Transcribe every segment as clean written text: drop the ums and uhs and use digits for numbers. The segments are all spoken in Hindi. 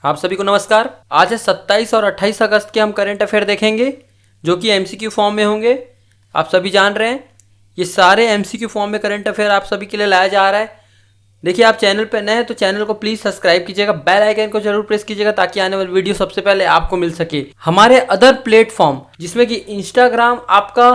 आप सभी को नमस्कार। आज है 27 और 28 अगस्त के हम करंट अफेयर देखेंगे जो कि एमसीक्यू फॉर्म में होंगे। आप सभी जान रहे हैं ये सारे एमसीक्यू फॉर्म में करंट अफेयर आप सभी के लिए लाया जा रहा है। देखिए, आप चैनल पर नए हैं तो चैनल को प्लीज़ सब्सक्राइब कीजिएगा, बेल आइकन को जरूर प्रेस कीजिएगा ताकि आने वाली वीडियो सबसे पहले आपको मिल सके। हमारे अदर प्लेटफॉर्म जिसमें कि इंस्टाग्राम आपका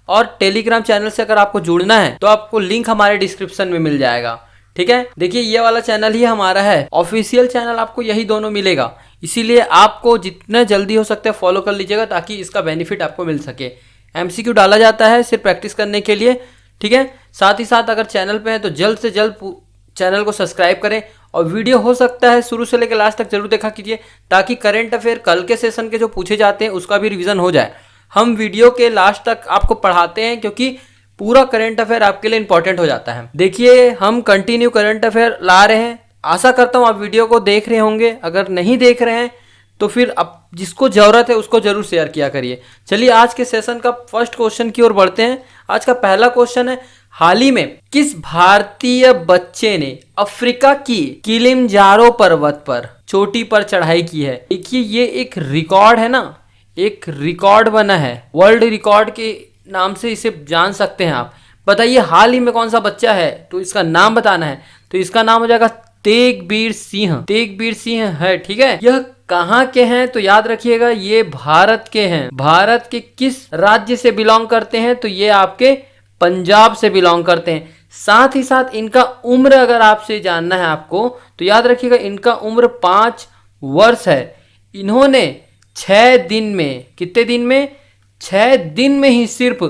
और टेलीग्राम चैनल से अगर आपको जुड़ना है तो आपको लिंक हमारे डिस्क्रिप्शन में मिल जाएगा। ठीक है, देखिए ये वाला चैनल ही हमारा है, ऑफिशियल चैनल आपको यही दोनों मिलेगा, इसीलिए आपको जितना जल्दी हो सकता है फॉलो कर लीजिएगा ताकि इसका बेनिफिट आपको मिल सके। एमसीक्यू डाला जाता है सिर्फ प्रैक्टिस करने के लिए। ठीक है, साथ ही साथ अगर चैनल पे है तो जल्द से जल्द चैनल को सब्सक्राइब करें और वीडियो हो सकता है शुरू से लेकर लास्ट तक जरूर देखा कीजिए ताकि करंट अफेयर कल के सेशन के जो पूछे जाते हैं उसका भी रिवीजन हो जाए। हम वीडियो के लास्ट तक आपको पढ़ाते हैं क्योंकि पूरा करंट अफेयर आपके लिए इंपॉर्टेंट हो जाता है। देखिए, हम कंटिन्यू करंट अफेयर ला रहे हैं, आशा करता हूँ आप वीडियो को देख रहे होंगे। अगर नहीं देख रहे हैं तो फिर अब जिसको ज़रूरत है उसको जरूर शेयर किया करिए। चलिए आज के सेशन का फर्स्ट क्वेश्चन की ओर बढ़ते हैं। आज का पहला क्वेश्चन है, हाल ही में किस भारतीय बच्चे ने अफ्रीका की किलिमंजारो पर्वत पर चोटी पर चढ़ाई की है? देखिए, ये एक रिकॉर्ड है ना, एक रिकॉर्ड बना है, वर्ल्ड रिकॉर्ड के नाम से इसे जान सकते हैं आप। बताइए हाल ही में कौन सा बच्चा है, तो इसका नाम बताना है। तो इसका नाम हो जाएगा तेगबीर सिंह। तेगबीर सिंह है। ठीक है, यह कहाँ के हैं तो याद रखिएगा ये भारत के हैं। भारत के किस राज्य से बिलोंग करते हैं तो ये आपके पंजाब से बिलोंग करते हैं। साथ ही साथ इनका उम्र अगर आपसे जानना है आपको तो याद रखिएगा इनका उम्र 5 वर्ष है। इन्होंने 6 दिन में, कितने दिन में? 6 दिन में ही सिर्फ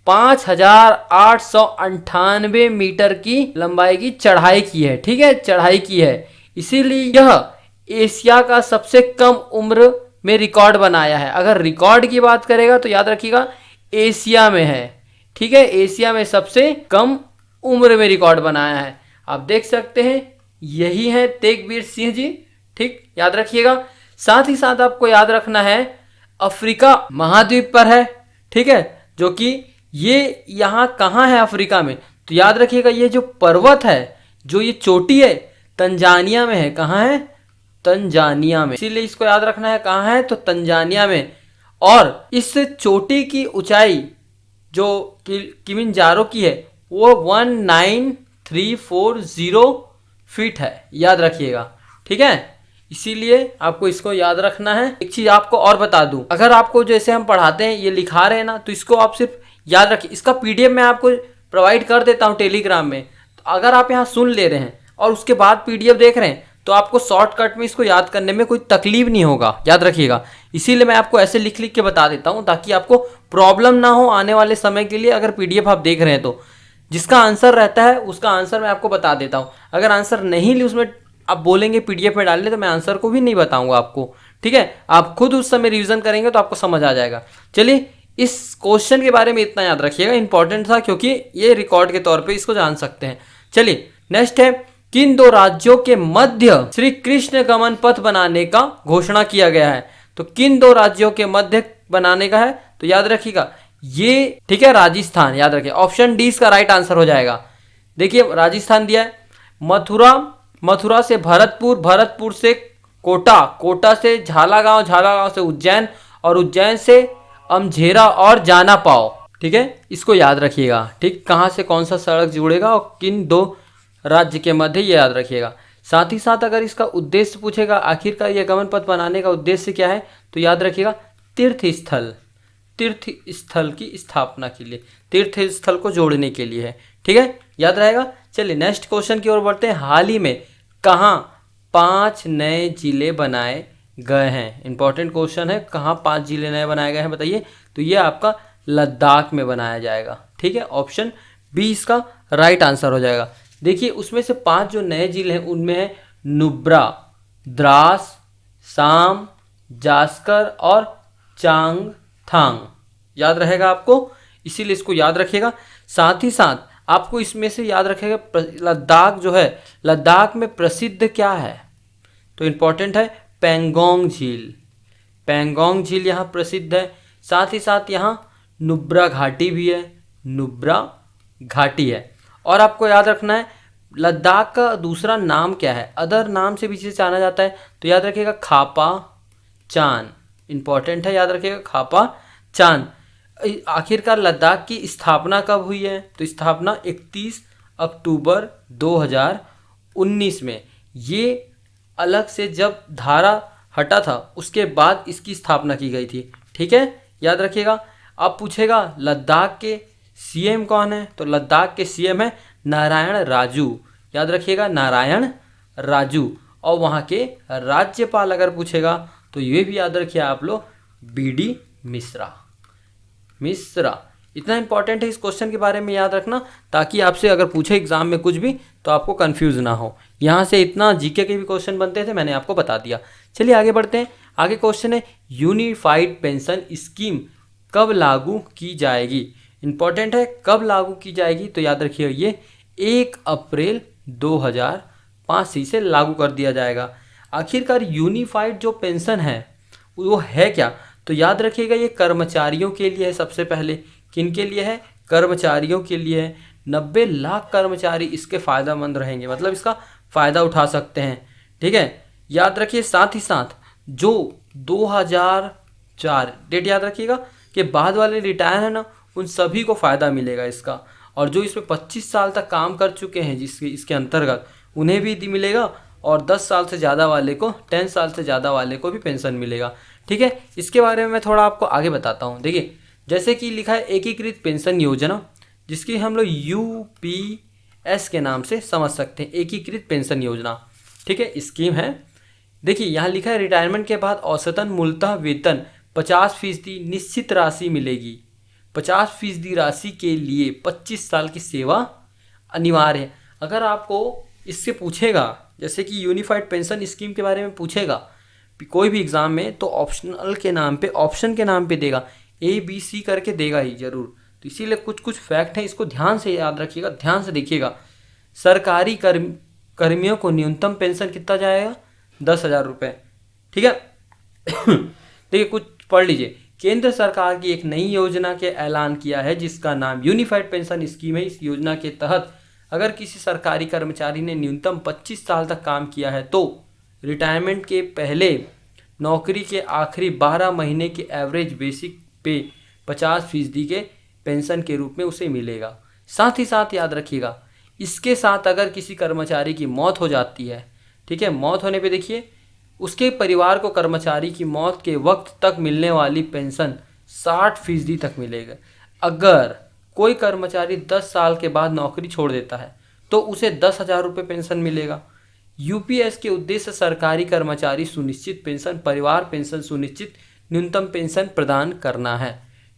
5898 मीटर की लंबाई की चढ़ाई की है। ठीक है, चढ़ाई की है, इसीलिए यह एशिया का सबसे कम उम्र में रिकॉर्ड बनाया है। अगर रिकॉर्ड की बात करेगा तो याद रखिएगा एशिया में है। ठीक है, एशिया में सबसे कम उम्र में रिकॉर्ड बनाया है। आप देख सकते हैं यही है तेगबीर सिंह जी। ठीक, याद रखिएगा। साथ ही साथ आपको याद रखना है अफ्रीका महाद्वीप पर है। ठीक है, जो कि ये यहाँ कहाँ है अफ्रीका में, तो याद रखिएगा ये जो पर्वत है, जो ये चोटी है, तंजानिया में है। कहाँ है? तंजानिया में, इसीलिए इसको याद रखना है कहाँ है तो तंजानिया में। और इस चोटी की ऊंचाई जो किलिमंजारो की है वो 19340 फीट है, याद रखिएगा। ठीक है, इसीलिए आपको इसको याद रखना है। एक चीज आपको और बता दूं, अगर आपको जैसे हम पढ़ाते हैं ये लिखा रहे हैं ना, तो इसको आप सिर्फ याद रखिए। इसका पीडीएफ मैं आपको प्रोवाइड कर देता हूं टेलीग्राम में। तो अगर आप यहाँ सुन ले रहे हैं और उसके बाद पीडीएफ देख रहे हैं तो आपको शॉर्टकट में इसको याद करने में कोई तकलीफ नहीं होगा, याद रखिएगा। इसीलिए मैं आपको ऐसे लिख लिख के बता देता हूँ ताकि आपको प्रॉब्लम ना हो आने वाले समय के लिए। अगर पीडीएफ आप देख रहे हैं तो जिसका आंसर रहता है उसका आंसर मैं आपको बता देता हूँ। अगर आंसर नहीं उसमें आप बोलेंगे पीडीएफ में डालने तो मैं आंसर को भी नहीं बताऊंगा आपको। ठीक है, आप खुद उस समय रिवीजन करेंगे तो आपको समझ आ जाएगा। चलिए, इस क्वेश्चन के बारे में इतना याद रखिएगा, इंपॉर्टेंट था क्योंकि ये रिकॉर्ड के तौर पे इसको जान सकते हैं। चलिए नेक्स्ट है, किन 2 राज्यों के मध्य श्री कृष्ण गमन पथ बनाने का घोषणा किया गया है? तो किन 2 राज्यों के मध्य बनाने का है तो याद रखिएगा ये, ठीक है, राजस्थान। याद रखिए ऑप्शन डी इसका राइट आंसर हो जाएगा। देखिए राजस्थान दिया है, मथुरा से भरतपुर, भरतपुर से कोटा, कोटा से झालागांव, झालागांव से उज्जैन और उज्जैन से अमझेरा और जाना पाओ। ठीक है, इसको याद रखिएगा। ठीक, कहाँ से कौन सा सड़क जुड़ेगा और किन 2 राज्य के मध्य, ये याद रखिएगा। साथ ही साथ अगर इसका उद्देश्य पूछेगा आखिरकार यह गमन पथ बनाने का उद्देश्य क्या है तो याद रखिएगा तीर्थ स्थल की स्थापना के लिए, तीर्थ स्थल को जोड़ने के लिए है। ठीक है, याद रहेगा। चलिए नेक्स्ट क्वेश्चन की ओर बढ़ते हैं। हाल ही में कहाँ 5 नए जिले बनाए गए हैं? इंपॉर्टेंट क्वेश्चन है, कहाँ 5 जिले नए बनाए गए हैं बताइए? तो ये आपका लद्दाख में बनाया जाएगा। ठीक है, ऑप्शन बी इसका राइट आंसर हो जाएगा। देखिए उसमें से 5 जो नए जिले हैं उनमें है नुब्रा, द्रास, साम, जास्कर और चांगथांग। याद रहेगा आपको, इसीलिए इसको याद रखिएगा। साथ ही साथ आपको इसमें से याद रखेगा लद्दाख जो है, लद्दाख में प्रसिद्ध क्या है तो इंपॉर्टेंट है पेंगोंग झील। पेंगोंग झील यहाँ प्रसिद्ध है। साथ ही साथ यहाँ नुब्रा घाटी भी है, नुब्रा घाटी है। और आपको याद रखना है लद्दाख का दूसरा नाम क्या है, अदर नाम से भी इसे जाना जाता है, तो याद रखिएगा खापा चान, इंपॉर्टेंट है, याद रखिएगा खापा चान। आखिरकार लद्दाख की स्थापना कब हुई है, तो स्थापना 31 अक्टूबर 2019 में। ये अलग से जब धारा हटा था उसके बाद इसकी स्थापना की गई थी, ठीक है, याद रखिएगा। अब पूछेगा लद्दाख के सीएम कौन है, तो लद्दाख के सीएम है नारायण राजू, याद रखिएगा नारायण राजू। और वहाँ के राज्यपाल अगर पूछेगा तो ये भी याद रखिए आप लोग, बीडी मिश्रा। इतना इंपॉर्टेंट है इस क्वेश्चन के बारे में याद रखना, ताकि आपसे अगर पूछे एग्जाम में कुछ भी तो आपको कंफ्यूज ना हो। यहाँ से इतना जीके के भी क्वेश्चन बनते थे, मैंने आपको बता दिया। चलिए आगे बढ़ते हैं। आगे क्वेश्चन है यूनिफाइड पेंशन स्कीम कब लागू की जाएगी। इंपॉर्टेंट है, कब लागू की जाएगी, तो याद रखिए ये 1 अप्रैल 2005 से लागू कर दिया जाएगा। आखिरकार यूनिफाइड जो पेंशन है वो है क्या, तो याद रखिएगा ये कर्मचारियों के लिए है। सबसे पहले किन के लिए है, कर्मचारियों के लिए है। 90 लाख कर्मचारी इसके फ़ायदेमंद रहेंगे, मतलब इसका फ़ायदा उठा सकते हैं, ठीक है, याद रखिए। साथ ही साथ जो 2004 डेट याद रखिएगा कि बाद वाले रिटायर है ना, उन सभी को फ़ायदा मिलेगा इसका। और जो इसमें 25 साल तक काम कर चुके हैं जिसके इसके अंतर्गत, उन्हें भी मिलेगा। और 10 साल से ज़्यादा वाले को, 10 साल से ज़्यादा वाले को भी पेंशन मिलेगा, ठीक है। इसके बारे में मैं थोड़ा आपको आगे बताता हूँ। देखिए जैसे कि लिखा है एकीकृत पेंशन योजना, जिसकी हम लोग यूपीएस के नाम से समझ सकते हैं, एकीकृत पेंशन योजना, ठीक है, स्कीम है। देखिए यहाँ लिखा है रिटायरमेंट के बाद औसतन मूलतः वेतन 50% निश्चित राशि मिलेगी। 50% राशि के लिए 25 साल की सेवा अनिवार्य है। अगर आपको इससे पूछेगा, जैसे कि यूनिफाइड पेंशन स्कीम के बारे में पूछेगा कोई भी एग्ज़ाम में, तो ऑप्शनल के नाम पे, ऑप्शन के नाम पे देगा, ABC करके देगा ही ज़रूर। तो इसीलिए कुछ फैक्ट हैं, इसको ध्यान से याद रखिएगा, ध्यान से देखिएगा। सरकारी कर्मियों को न्यूनतम पेंशन कितना जाएगा, 10,000 रुपये, ठीक है। देखिए कुछ पढ़ लीजिए। केंद्र सरकार की एक नई योजना के ऐलान किया है जिसका नाम यूनिफाइड पेंशन स्कीम है। इस योजना के तहत अगर किसी सरकारी कर्मचारी ने न्यूनतम 25 साल तक काम किया है तो रिटायरमेंट के पहले नौकरी के आखिरी 12 महीने के एवरेज बेसिक पे 50% के पेंशन के रूप में उसे मिलेगा। साथ ही साथ याद रखिएगा, इसके साथ अगर किसी कर्मचारी की मौत हो जाती है, ठीक है, मौत होने पे देखिए उसके परिवार को कर्मचारी की मौत के वक्त तक मिलने वाली पेंशन 60% तक मिलेगा। अगर कोई कर्मचारी 10 साल के बाद नौकरी छोड़ देता है तो उसे 10,000 रुपये पेंशन मिलेगा। यूपीएस के उद्देश्य सरकारी कर्मचारी सुनिश्चित पेंशन, परिवार पेंशन सुनिश्चित न्यूनतम पेंशन प्रदान करना है,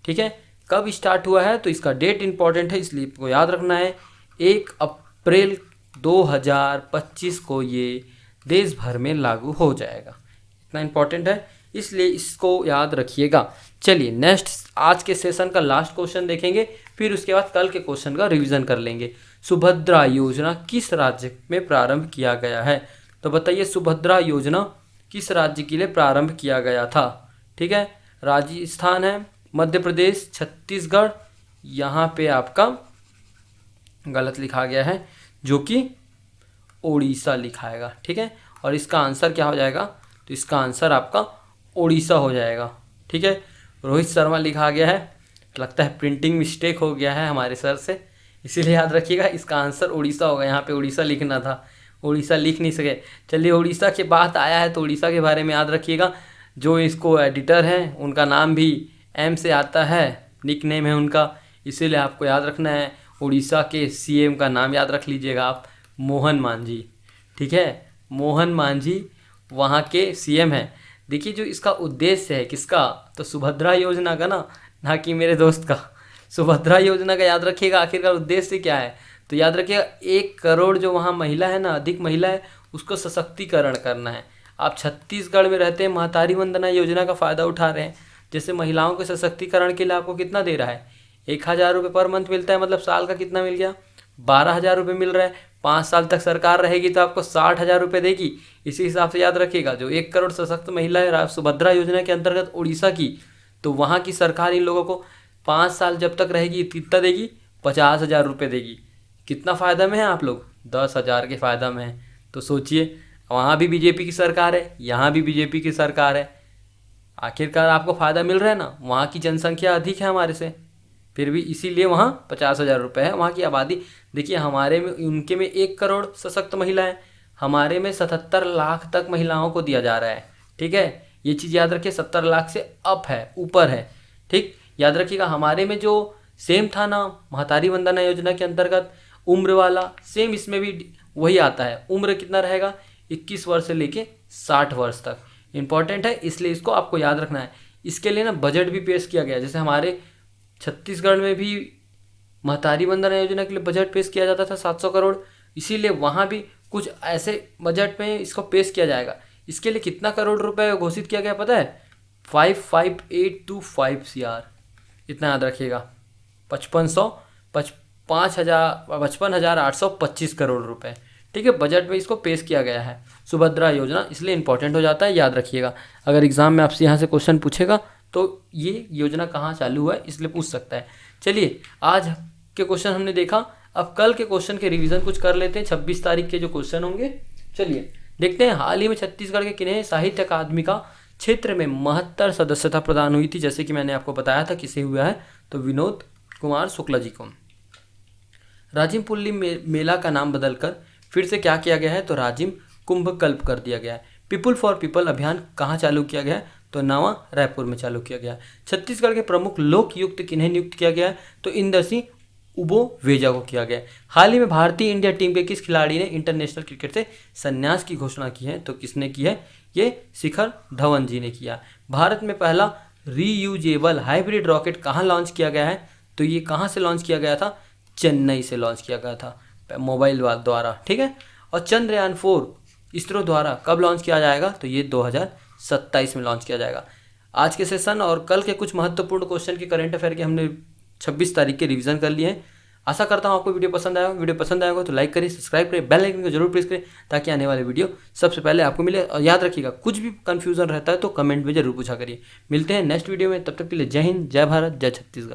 ठीक है। कब स्टार्ट हुआ है, तो इसका डेट इंपॉर्टेंट है, इसलिए आपको याद रखना है 1 अप्रैल 2025 को ये देश भर में लागू हो जाएगा। इतना इंपॉर्टेंट है, इसलिए इसको याद रखिएगा। चलिए नेक्स्ट, आज के सेशन का लास्ट क्वेश्चन देखेंगे, फिर उसके बाद कल के क्वेश्चन का रिवीजन कर लेंगे। सुभद्रा योजना किस राज्य में प्रारंभ किया गया है, तो बताइए सुभद्रा योजना किस राज्य के लिए प्रारंभ किया गया था, ठीक है। राजस्थान है, मध्य प्रदेश, छत्तीसगढ़, यहाँ पे आपका गलत लिखा गया है जो कि ओडिशा लिखाएगा, ठीक है। और इसका आंसर क्या हो जाएगा, तो इसका आंसर आपका ओडिशा हो जाएगा, ठीक है। रोहित शर्मा लिखा गया है, लगता है प्रिंटिंग मिस्टेक हो गया है हमारे सर से, इसीलिए याद रखिएगा इसका आंसर उड़ीसा होगा। यहाँ पे उड़ीसा लिखना था, उड़ीसा लिख नहीं सके। चलिए उड़ीसा के बात आया है तो उड़ीसा के बारे में याद रखिएगा। जो इसको एडिटर हैं उनका नाम भी एम से आता है, निक नेम है उनका, इसीलिए आपको याद रखना है। उड़ीसा के सीएम का नाम याद रख लीजिएगा आप, मोहन मांझी, ठीक है, मोहन मांझी वहाँ के सीएम हैं। देखिए जो इसका उद्देश्य है किसका, तो सुभद्रा योजना का ना कि मेरे दोस्त का, सुभद्रा योजना का याद रखिएगा। आखिरकार उद्देश्य क्या है, तो याद रखिएगा 1 करोड़ जो वहाँ महिला है ना, अधिक महिला है, उसको सशक्तिकरण करना है। आप छत्तीसगढ़ में रहते हैं, महतारी वंदना योजना का फ़ायदा उठा रहे हैं। जैसे महिलाओं के सशक्तिकरण के लिए आपको कितना दे रहा है, 1,000 रुपये पर मंथ मिलता है, मतलब साल का कितना मिल गया, 12,000 रुपये मिल रहा है। 5 साल तक सरकार रहेगी तो आपको 60,000 रुपये देगी। इसी हिसाब से याद रखिएगा, जो 1 करोड़ सशक्त महिला है सुभद्रा योजना के अंतर्गत उड़ीसा की, तो वहाँ की सरकार इन लोगों को 5 साल जब तक रहेगी कितना देगी, 50,000 रुपये देगी। कितना फ़ायदा में है आप लोग, 10,000 के फ़ायदा में है। तो सोचिए, वहाँ भी बीजेपी की सरकार है, यहाँ भी बीजेपी की सरकार है, आखिरकार आपको फ़ायदा मिल रहा है ना। वहाँ की जनसंख्या अधिक है हमारे से, फिर भी इसीलिए वहाँ 50,000 रुपये है। वहाँ की आबादी देखिए, हमारे में उनके में 1 करोड़ सशक्त महिलाएं, हमारे में 77 लाख तक महिलाओं को दिया जा रहा है। ठीक है, ये चीज़ याद रखिए, 70 लाख से अप है, ऊपर है। ठीक, याद रखिएगा। हमारे में जो सेम था ना महतारी वंदना योजना के अंतर्गत उम्र वाला, सेम इसमें भी वही आता है। उम्र कितना रहेगा, 21 वर्ष से लेके 60 वर्ष तक। इंपॉर्टेंट है, इसलिए इसको आपको याद रखना है। इसके लिए ना बजट भी पेश किया गया, जैसे हमारे छत्तीसगढ़ में भी महतारी वंदना योजना के लिए बजट पेश किया जाता था 700 करोड़, इसीलिए वहाँ भी कुछ ऐसे बजट में इसको पेश किया जाएगा। इसके लिए कितना करोड़ रुपए घोषित किया गया पता है, 55825 CR, इतना याद रखिएगा। 55,825 करोड़ रुपए। ठीक है, बजट में इसको पेश किया गया है, सुभद्रा योजना, इसलिए इंपॉर्टेंट हो जाता है, याद रखिएगा। अगर एग्जाम में आपसे यहाँ से क्वेश्चन पूछेगा तो ये योजना कहाँ चालू हुआ है इसलिए पूछ सकता है। चलिए, आज के क्वेश्चन हमने देखा, अब कल के क्वेश्चन के रिवीजन कुछ कर लेते हैं। 26 तारीख के जो क्वेश्चन होंगे, चलिए देखते हैं। हाल ही में छत्तीसगढ़ के किन्हें साहित्य अकादमी का क्षेत्र में 72 सदस्यता प्रदान हुई थी, जैसे कि मैंने आपको बताया था किसे हुआ है, तो विनोद कुमार शुक्ला जी को। राजिम पुल्ली मेला का नाम बदलकर फिर से क्या किया गया है, तो राजिम कुंभ कल्प कर दिया गया है। पीपुल फॉर पीपल अभियान कहाँ चालू किया गया है, तो नवा रायपुर में चालू किया गया है। छत्तीसगढ़ के प्रमुख लोकयुक्त किन्हें नियुक्त किया गया है, तो इंदर सिंह उबो वेजा को किया गया है। हाल ही में भारतीय इंडिया टीम के किस खिलाड़ी ने इंटरनेशनल क्रिकेट से संन्यास की घोषणा की है, तो किसने की है, ये शिखर धवन जी ने किया। भारत में पहला रीयूजेबल हाइब्रिड रॉकेट कहाँ लॉन्च किया गया है, तो ये कहाँ से लॉन्च किया गया था, चेन्नई से लॉन्च किया गया था मोबाइल द्वारा। ठीक है, और चंद्रयान 4 इसरो द्वारा कब लॉन्च किया जाएगा, तो ये 2027 में लॉन्च किया जाएगा। आज के सेशन और कल के कुछ महत्वपूर्ण क्वेश्चन के करंट अफेयर के हमने 26 तारीख के रिवीजन कर लिए हैं। आशा करता हूँ आपको वीडियो पसंद आया। वीडियो पसंद आएगा तो लाइक करें, सब्सक्राइब करें, बेल आइकन को जरूर प्रेस करें ताकि आने वाले वीडियो सबसे पहले आपको मिले। और याद रखिएगा, कुछ भी कन्फ्यूजन रहता है तो कमेंट में जरूर पूछा करिए। मिलते हैं नेक्स्ट वीडियो में, तब तक के लिए जय हिंद, जय भारत, जय छत्तीसगढ़।